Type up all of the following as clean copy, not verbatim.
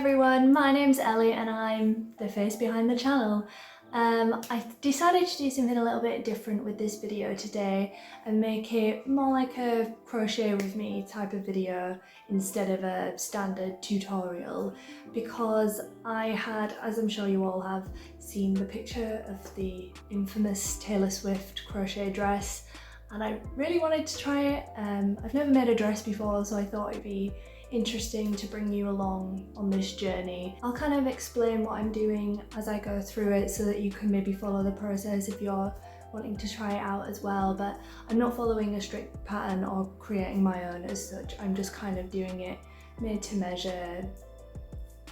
everyone, my name's Ellie and I'm the face behind the channel. I decided to do something a little bit different with this video today and make it more like a crochet with me type of video instead of a standard tutorial, because I had, as I'm sure you all have, seen the picture of the infamous Taylor Swift crochet dress and I really wanted to try it. I've never made a dress before, so I thought it'd be interesting to bring you along on this journey. I'll kind of explain what I'm doing as I go through it so that you can maybe follow the process if you're wanting to try it out as well, but I'm not following a strict pattern or creating my own as such. I'm just kind of doing it made to measure,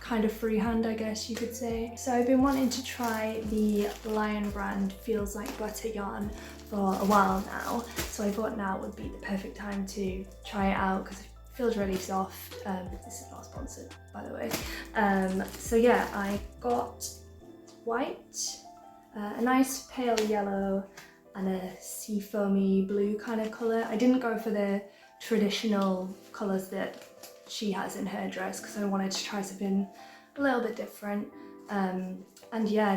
kind of freehand, I guess you could say. So I've been wanting to try the Lion brand Feels Like Butter yarn for a while now, so I thought now would be the perfect time to try it out because feels really soft. This is not sponsored, by the way. So yeah, I got white, a nice pale yellow and a seafoamy blue kind of colour. I didn't go for the traditional colours that she has in her dress because I wanted to try something a little bit different. And yeah,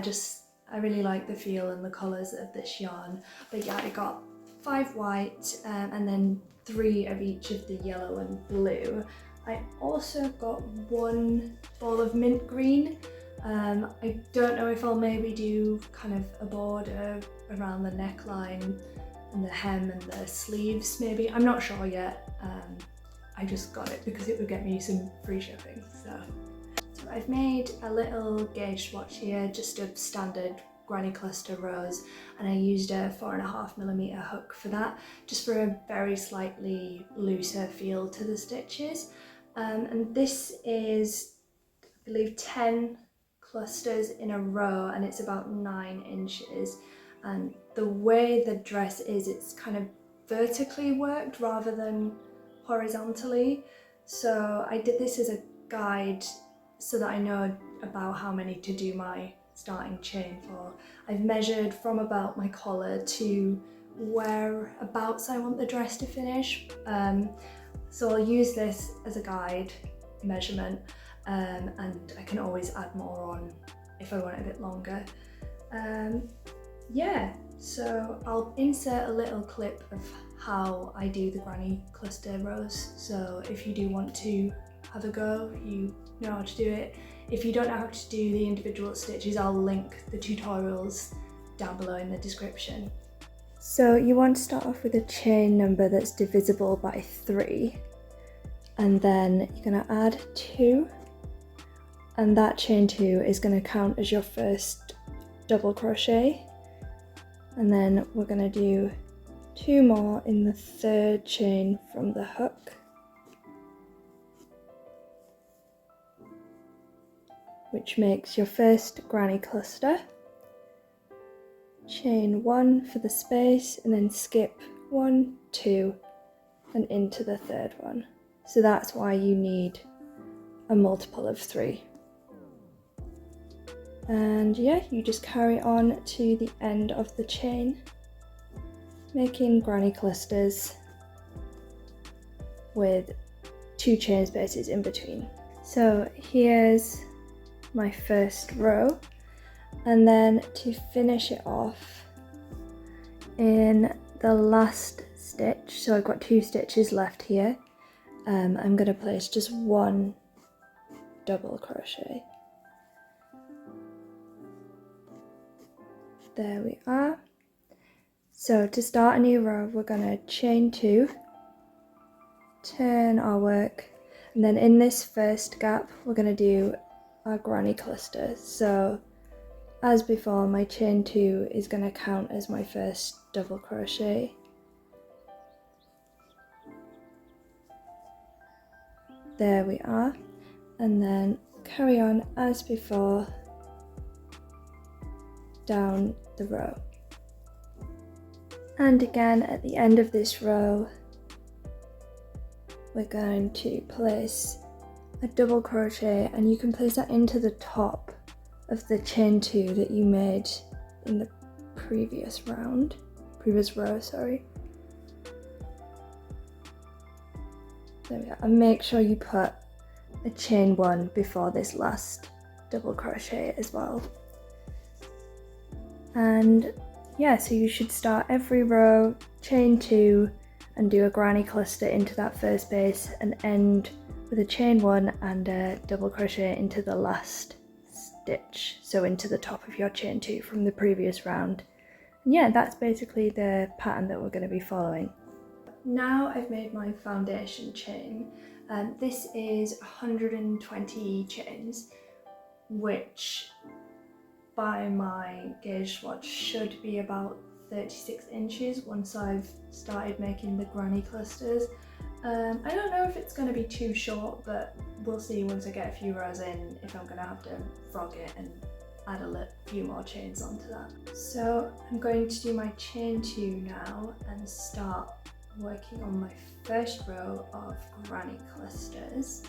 I really like the feel and the colours of this yarn. But yeah, I got 5 white and then 3 of each of the yellow and blue. I also got 1 ball of mint green. I don't know if I'll maybe do kind of a border around the neckline and the hem and the sleeves maybe. I'm not sure yet. I just got it because it would get me some free shipping. So I've made a little gauge swatch here, just a standard granny cluster rose, and I used a 4.5mm hook for that, just for a very slightly looser feel to the stitches. And this is, I believe, 10 clusters in a row and it's about 9 inches. And the way the dress is, it's kind of vertically worked rather than horizontally. So I did this as a guide so that I know about how many to do my starting chain for. I've measured from about my collar to whereabouts I want the dress to finish. So I'll use this as a guide measurement, and I can always add more on if I want it a bit longer. Yeah, so I'll insert a little clip of how I do the granny cluster rows, so if you do want to have a go, you know how to do it. If you don't know how to do the individual stitches, I'll link the tutorials down below in the description. So you want to start off with a chain number that's divisible by 3, and then you're going to add 2, and that chain 2 is going to count as your first double crochet, and then we're going to do 2 more in the 3rd chain from the hook, which makes your first granny cluster. Chain 1 for the space and then skip 1, 2 and into the 3rd one. So that's why you need a multiple of 3. And yeah, you just carry on to the end of the chain, making granny clusters with 2 chain spaces in between. So here's my first row, and then to finish it off in the last stitch, so I've got 2 stitches left here, I'm going to place just 1 double crochet. There we are. So to start a new row, we're going to chain 2, turn our work, and then in this first gap we're going to do our granny cluster. So as before, my chain 2 is going to count as my first double crochet. There we are, and then carry on as before down the row. And again at the end of this row we're going to place a double crochet, and you can place that into the top of the chain 2 that you made in the previous row, sorry. There we go. And make sure you put a chain 1 before this last double crochet as well. And yeah, so you should start every row, chain 2 and do a granny cluster into that first space and end with a chain 1 and a double crochet into the last stitch, so into the top of your chain 2 from the previous round. And yeah, that's basically the pattern that we're going to be following. Now I've made my foundation chain. This is 120 chains, which by my gauge swatch should be about 36 inches once I've started making the granny clusters. I don't know if it's going to be too short, but we'll see once I get a few rows in if I'm going to have to frog it and add a few more chains onto that. So I'm going to do my chain 2 now and start working on my first row of granny clusters.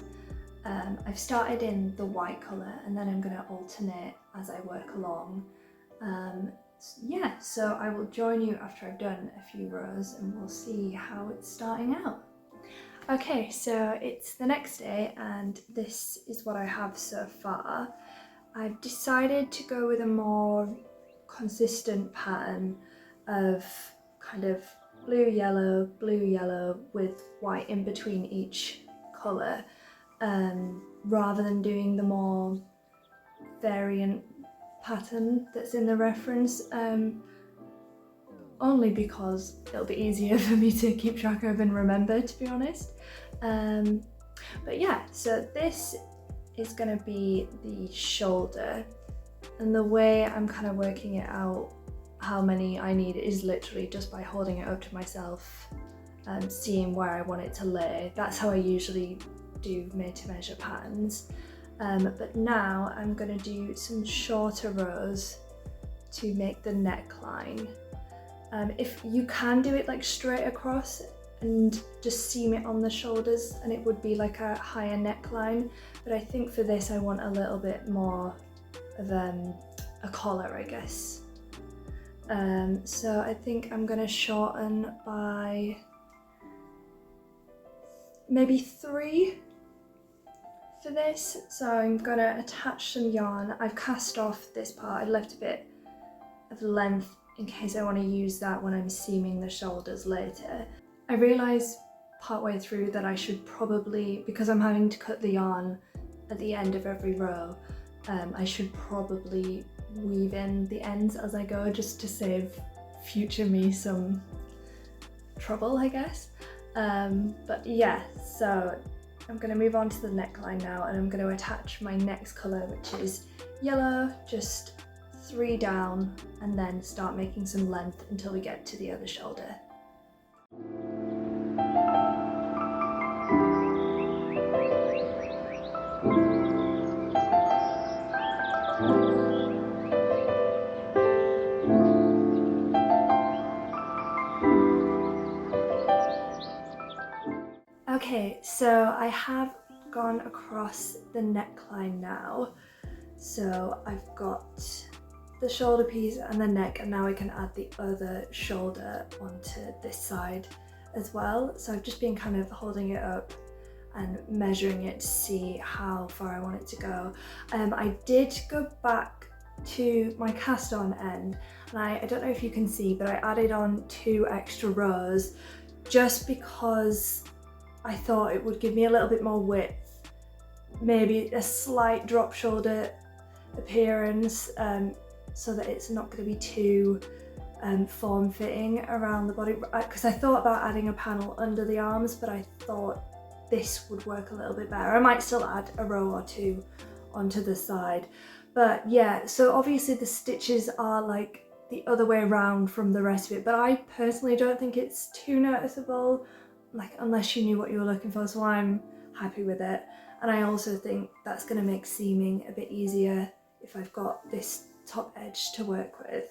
I've started in the white colour and then I'm going to alternate as I work along. Yeah, so I will join you after I've done a few rows and we'll see how it's starting out. Okay, so it's the next day and this is what I have so far. I've decided to go with a more consistent pattern of kind of blue, yellow with white in between each colour, rather than doing the more variant pattern that's in the reference, only because it'll be easier for me to keep track of and remember, to be honest. But yeah, so this is going to be the shoulder, and the way I'm kind of working it out how many I need is literally just by holding it up to myself and seeing where I want it to lay. That's how I usually do made to measure patterns. But now I'm going to do some shorter rows to make the neckline. If you can do it like straight across and just seam it on the shoulders, and it would be like a higher neckline, but I think for this I want a little bit more of a collar, I guess. So I think I'm going to shorten by maybe 3 for this. So I'm going to attach some yarn. I've cast off this part. I left a bit of length in case I want to use that when I'm seaming the shoulders later. I realised partway through that I should probably, because I'm having to cut the yarn at the end of every row, I should probably weave in the ends as I go, just to save future me some trouble, I guess. But yeah, so I'm going to move on to the neckline now, and I'm going to attach my next colour, which is yellow, just 3 down, and then start making some length until we get to the other shoulder. Okay, so I have gone across the neckline now. So I've got the shoulder piece and the neck, and now I can add the other shoulder onto this side as well. So I've just been kind of holding it up and measuring it to see how far I want it to go. I did go back to my cast on end, and I don't know if you can see, but I added on 2 extra rows just because I thought it would give me a little bit more width, maybe a slight drop shoulder appearance, so that it's not going to be too form-fitting around the body, because I thought about adding a panel under the arms, but I thought this would work a little bit better. I might still add a row or 2 onto the side, but yeah, so obviously the stitches are like the other way around from the rest of it, but I personally don't think it's too noticeable, like unless you knew what you were looking for, so I'm happy with it. And I also think that's going to make seaming a bit easier if I've got this top edge to work with.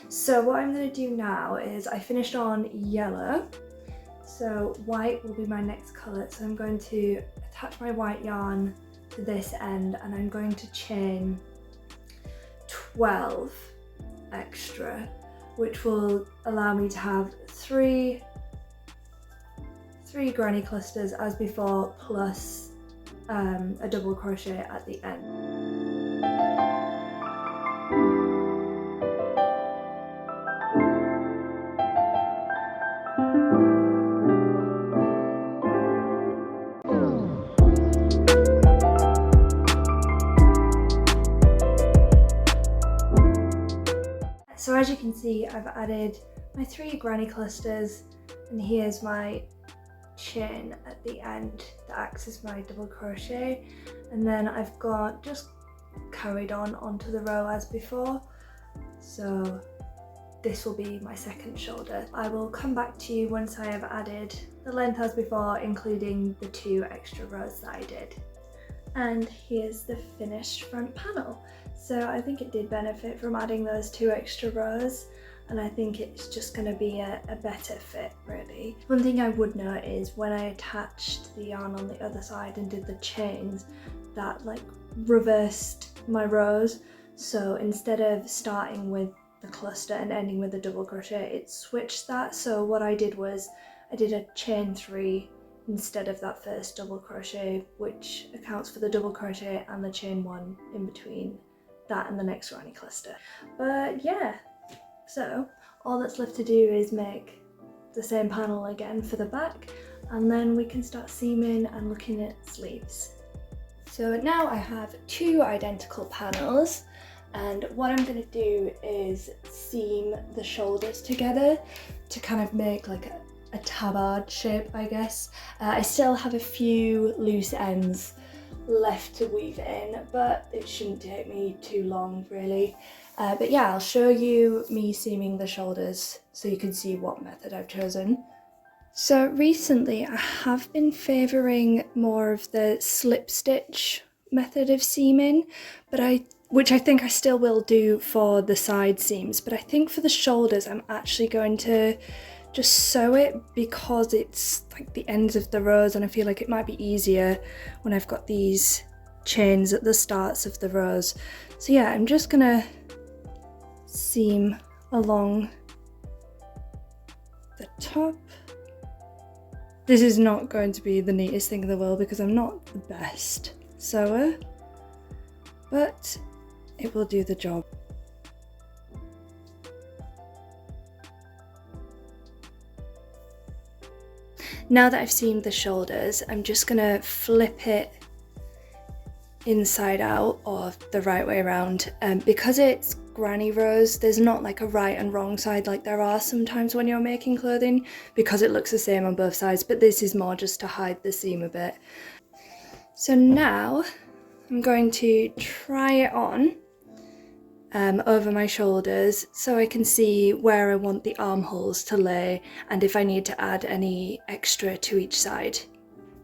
So what I'm going to do now is I finished on yellow, so white will be my next colour. So I'm going to attach my white yarn to this end, and I'm going to chain 12 extra, which will allow me to have 3 granny clusters as before, plus a double crochet at the end. So as you can see, I've added my 3 granny clusters, and here's my chain at the end that acts as my double crochet, and then I've got just carried on onto the row as before. So this will be my second shoulder. I will come back to you once I have added the length as before, including the 2 extra rows that I did. And here's the finished front panel. So I think it did benefit from adding those 2 extra rows, and I think it's just going to be a better fit, really. One thing I would note is when I attached the yarn on the other side and did the chains, that like reversed my rows. So instead of starting with the cluster and ending with a double crochet, it switched that. So what I did was I did a chain 3 instead of that first double crochet, which accounts for the double crochet and the chain 1 in between that and the next granny cluster. But yeah, so all that's left to do is make the same panel again for the back, and then we can start seaming and looking at sleeves. So now I have 2 identical panels, and what I'm going to do is seam the shoulders together to kind of make like a tabard shape, I guess. I still have a few loose ends left to weave in, but it shouldn't take me too long, really. But yeah, I'll show you me seaming the shoulders so you can see what method I've chosen. So recently I have been favouring more of the slip stitch method of seaming, which I think I still will do for the side seams, but I think for the shoulders I'm actually going to just sew it, because it's like the ends of the rows and I feel like it might be easier when I've got these chains at the starts of the rows. So yeah, I'm just gonna seam along the top. This is not going to be the neatest thing in the world because I'm not the best sewer, but it will do the job. Now that I've seamed the shoulders, I'm just gonna flip it inside out, or the right way around. Because it's granny rows, there's not like a right and wrong side like there are sometimes when you're making clothing, because it looks the same on both sides, but this is more just to hide the seam a bit. So now I'm going to try it on over my shoulders so I can see where I want the armholes to lay and if I need to add any extra to each side.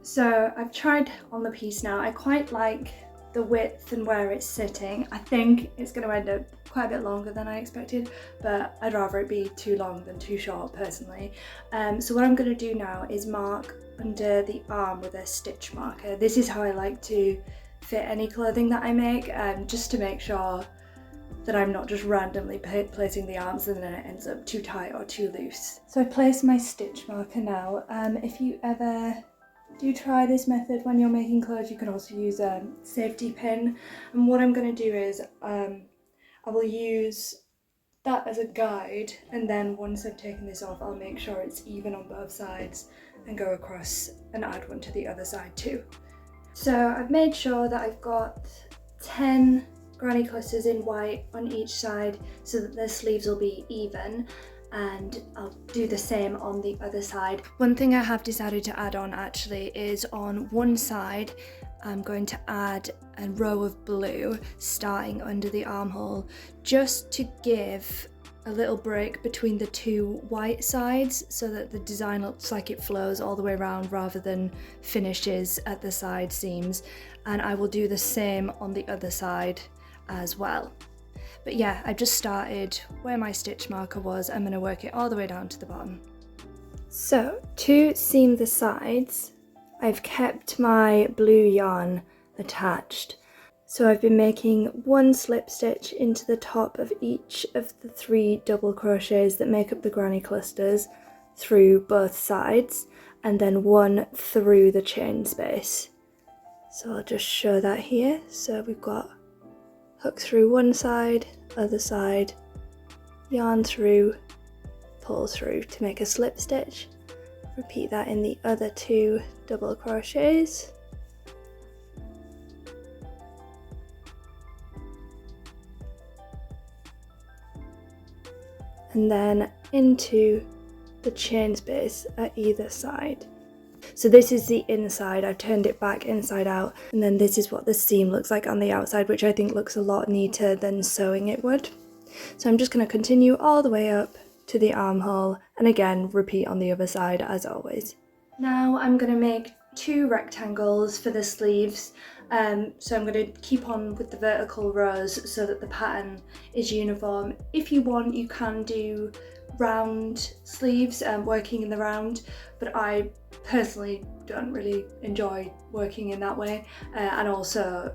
So I've tried on the piece now. I quite like the width and where it's sitting. I think it's going to end up quite a bit longer than I expected, but I'd rather it be too long than too short personally. So what I'm going to do now is mark under the arm with a stitch marker. This is how I like to fit any clothing that I make, just to make sure that I'm not just randomly placing the arms and then it ends up too tight or too loose. So I place my stitch marker now. If you ever do try this method when you're making clothes, you can also use a safety pin. And what I'm going to do is I will use that as a guide, and then once I've taken this off, I'll make sure it's even on both sides and go across and add one to the other side too. So I've made sure that I've got 10 granny clusters in white on each side so that the sleeves will be even, and I'll do the same on the other side. One thing I have decided to add on actually is on one side I'm going to add a row of blue starting under the armhole, just to give a little break between the two white sides so that the design looks like it flows all the way around rather than finishes at the side seams. And I will do the same on the other side as well. But yeah, I've just started where my stitch marker was. I'm going to work it all the way down to the bottom. So to seam the sides, I've kept my blue yarn attached. So I've been making one slip stitch into the top of each of the 3 double crochets that make up the granny clusters through both sides, and then one through the chain space. So I'll just show that here. So we've got hook through one side, other side, yarn through, pull through to make a slip stitch. Repeat that in the other 2 double crochets. And then into the chain space at either side. So this is the inside, I've turned it back inside out, and then this is what the seam looks like on the outside, which I think looks a lot neater than sewing it would. So I'm just going to continue all the way up to the armhole, and again repeat on the other side as always. Now I'm going to make 2 rectangles for the sleeves, so I'm going to keep on with the vertical rows so that the pattern is uniform. If you want, you can do round sleeves, working in the round, but I personally don't really enjoy working in that way, and also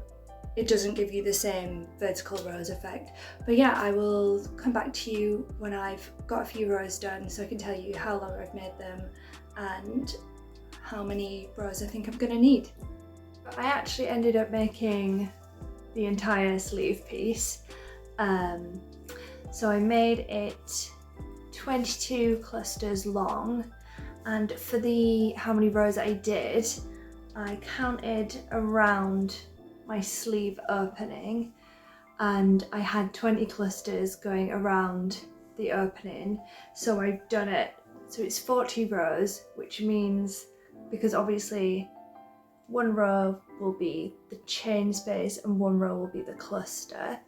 it doesn't give you the same vertical rows effect. But yeah, I will come back to you when I've got a few rows done so I can tell you how long I've made them and how many rows I think I'm gonna need. I actually ended up making the entire sleeve piece. So I made it 22 clusters long, and for how many rows I did, I counted around my sleeve opening, and I had 20 clusters going around the opening. So I've done it, so it's 40 rows, which means, because obviously 1 row will be the chain space and 1 row will be the cluster.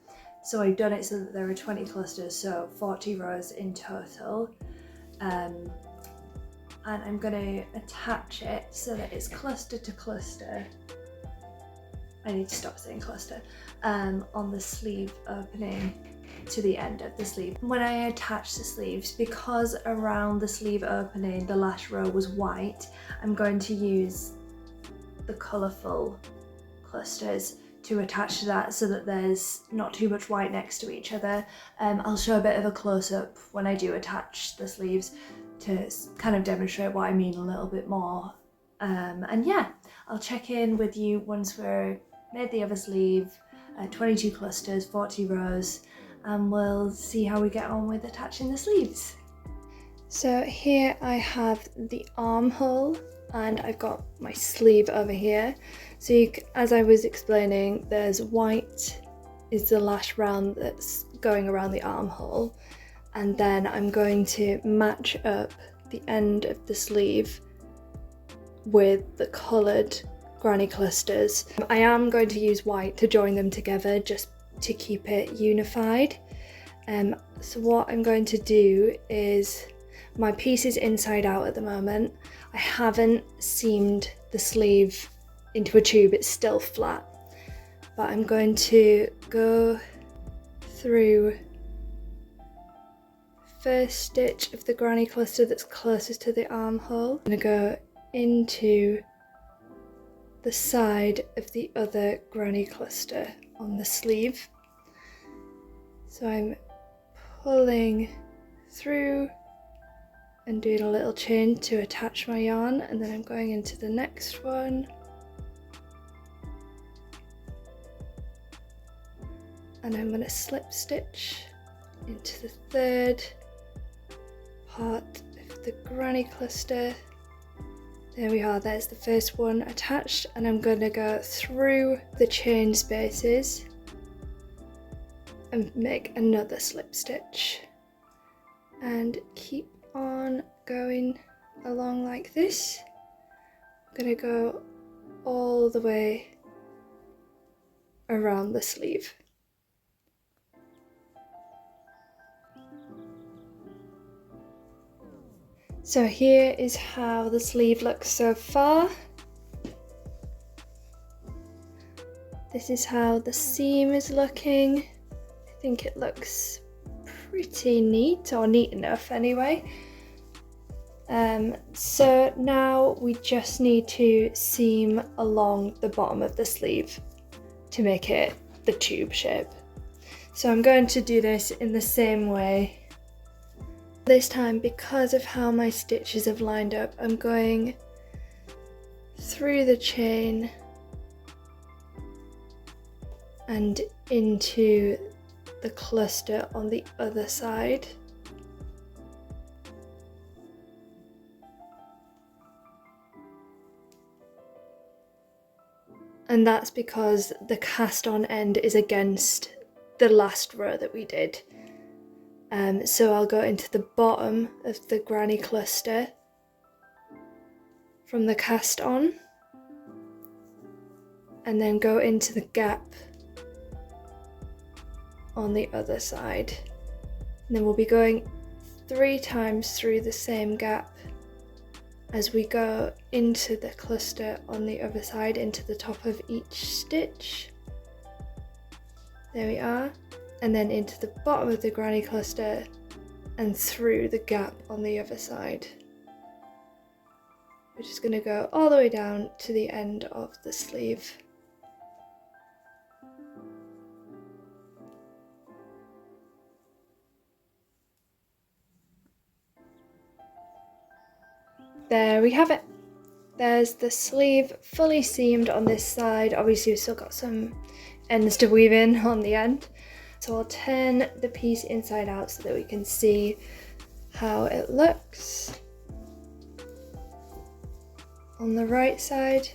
So I've done it so that there are 20 clusters, so 40 rows in total. And I'm going to attach it so that it's cluster to cluster. I need to stop saying cluster, on the sleeve opening to the end of the sleeve. When I attach the sleeves, because around the sleeve opening the last row was white, I'm going to use the colourful clusters to attach to that so that there's not too much white next to each other. I'll show a bit of a close-up when I do attach the sleeves to kind of demonstrate what I mean a little bit more. And yeah, I'll check in with you once we're made the other sleeve, 22 clusters, 40 rows, and we'll see how we get on with attaching the sleeves. So here I have the armhole and I've got my sleeve over here. So as I was explaining, there's white is the last round that's going around the armhole, and then I'm going to match up the end of the sleeve with the coloured granny clusters. I am going to use white to join them together just to keep it unified. So what I'm going to do is, my piece is inside out at the moment. I haven't seamed the sleeve into a tube, it's still flat. But I'm going to go through first stitch of the granny cluster that's closest to the armhole. I'm going to go into the side of the other granny cluster on the sleeve. So I'm pulling through and doing a little chain to attach my yarn, and then I'm going into the next one. And I'm going to slip stitch into the third part of the granny cluster. There we are, there's the first one attached, and I'm going to go through the chain spaces and make another slip stitch and keep on going along like this. I'm going to go all the way around the sleeve. So here is how the sleeve looks so far. This is how the seam is looking. I think it looks pretty neat, or neat enough anyway. So now we just need to seam along the bottom of the sleeve to make it the tube shape. So I'm going to do this in the same way. This time, because of how my stitches have lined up, I'm going through the chain and into the cluster on the other side. And that's because the cast on end is against the last row that we did. So I'll go into the bottom of the granny cluster from the cast on, and then go into the gap on the other side. And then we'll be going 3 times through the same gap as we go into the cluster on the other side, into the top of each stitch. There we are. And then into the bottom of the granny cluster and through the gap on the other side. We're just going to go all the way down to the end of the sleeve. There we have it. There's the sleeve fully seamed on this side. Obviously we've still got some ends to weave in on the end. So I'll turn the piece inside out so that we can see how it looks. On the right side.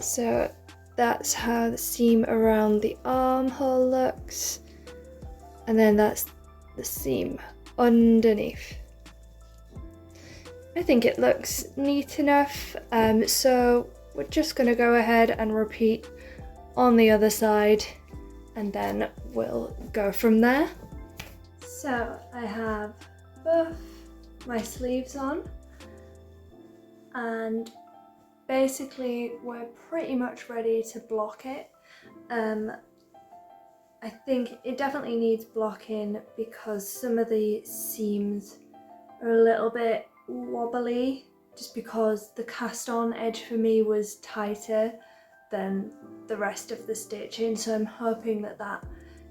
So that's how the seam around the armhole looks. And then that's the seam underneath. I think it looks neat enough, so we're just going to go ahead and repeat on the other side, and then we'll go from there. So I have both my sleeves on, and basically we're pretty much ready to block it. I think it definitely needs blocking because some of the seams are a little bit wobbly, just because the cast on edge for me was tighter than the rest of the stitching, so I'm hoping that that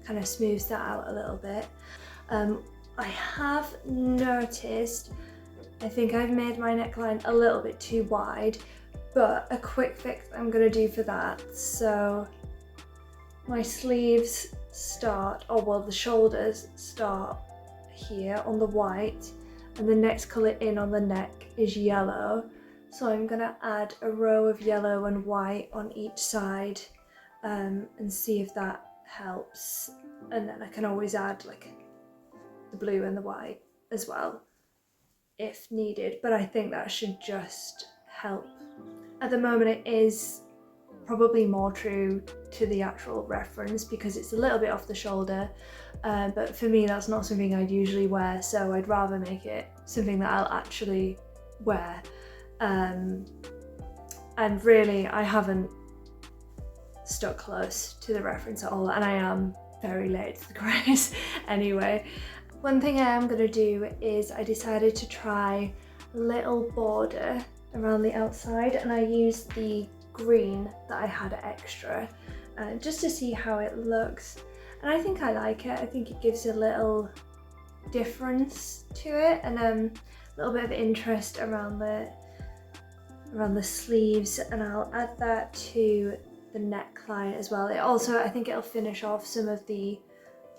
kind of smooths that out a little bit. I have noticed, I think I've made my neckline a little bit too wide, but a quick fix I'm going to do for that. So my sleeves start, or well, the shoulders start here on the white, and the next colour in on the neck is yellow. So I'm going to add a row of yellow and white on each side and see if that helps. And then I can always add like the blue and the white as well if needed, but I think that should just help. At the moment it is probably more true to the actual reference because it's a little bit off the shoulder, but for me that's not something I'd usually wear, so I'd rather make it something that I'll actually wear. And really I haven't stuck close to the reference at all, and I am very late to the craze anyway. One thing I am going to do is I decided to try a little border around the outside, and I used the green that I had extra just to see how it looks, and I think I like it. I think it gives a little difference to it and a little bit of interest around the sleeves, and I'll add that to the neckline as well. It also, I think it'll finish off some of the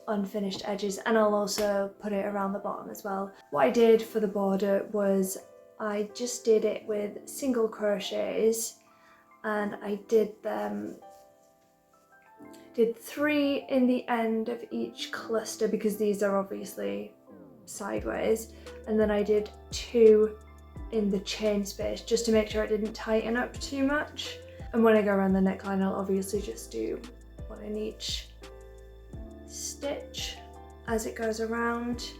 unfinished edges, and I'll also put it around the bottom as well. What I did for the border was I just did it with single crochets, and I did 3 in the end of each cluster because these are obviously sideways, and then I did 2 in the chain space just to make sure it didn't tighten up too much. And when I go around the neckline I'll obviously just do 1 in each stitch as it goes around.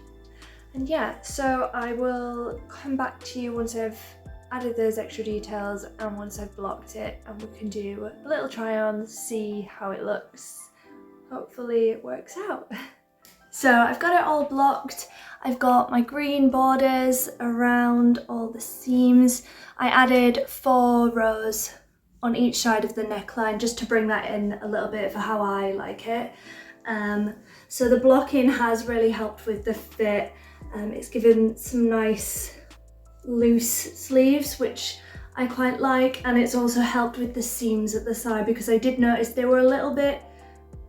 And yeah, so I will come back to you once I've added those extra details and once I've blocked it, and we can do a little try on, see how it looks. Hopefully it works out. So I've got it all blocked. I've got my green borders around all the seams. I added 4 rows on each side of the neckline just to bring that in a little bit for how I like it. So the blocking has really helped with the fit. It's given some nice loose sleeves, which I quite like, and it's also helped with the seams at the side because I did notice they were a little bit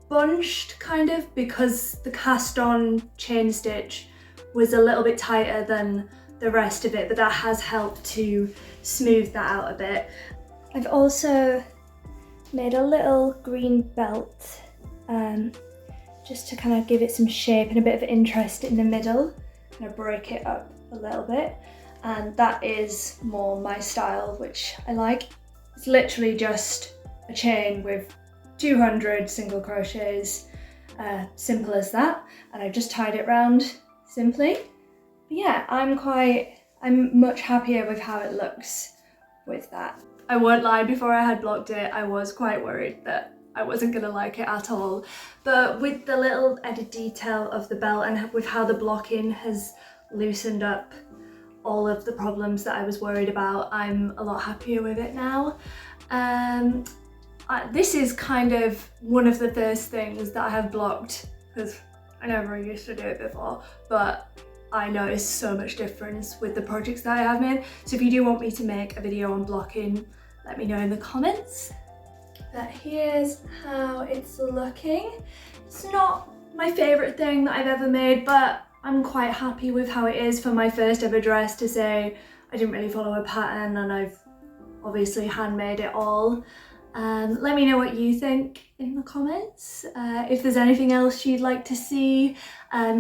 bunched kind of because the cast on chain stitch was a little bit tighter than the rest of it, but that has helped to smooth that out a bit. I've also made a little green belt just to kind of give it some shape and a bit of interest in the middle, kind of break it up a little bit, and that is more my style, which I like. It's literally just a chain with 200 single crochets, simple as that, and I've just tied it round simply. But yeah, I'm much happier with how it looks with that. I won't lie, before I had blocked it, I was quite worried that I wasn't gonna like it at all. But with the little added detail of the belt and with how the blocking has loosened up all of the problems that I was worried about, I'm a lot happier with it now. This is kind of one of the first things that I have blocked because I never used to do it before, but I noticed so much difference with the projects that I have made. So if you do want me to make a video on blocking, let me know in the comments. But here's how it's looking. It's not my favourite thing that I've ever made, but I'm quite happy with how it is for my first ever dress, to say I didn't really follow a pattern and I've obviously handmade it all. Let me know what you think in the comments. If there's anything else you'd like to see,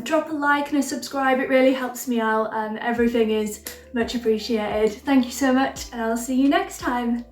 drop a like and a subscribe. It really helps me out and everything is much appreciated. Thank you so much, and I'll see you next time.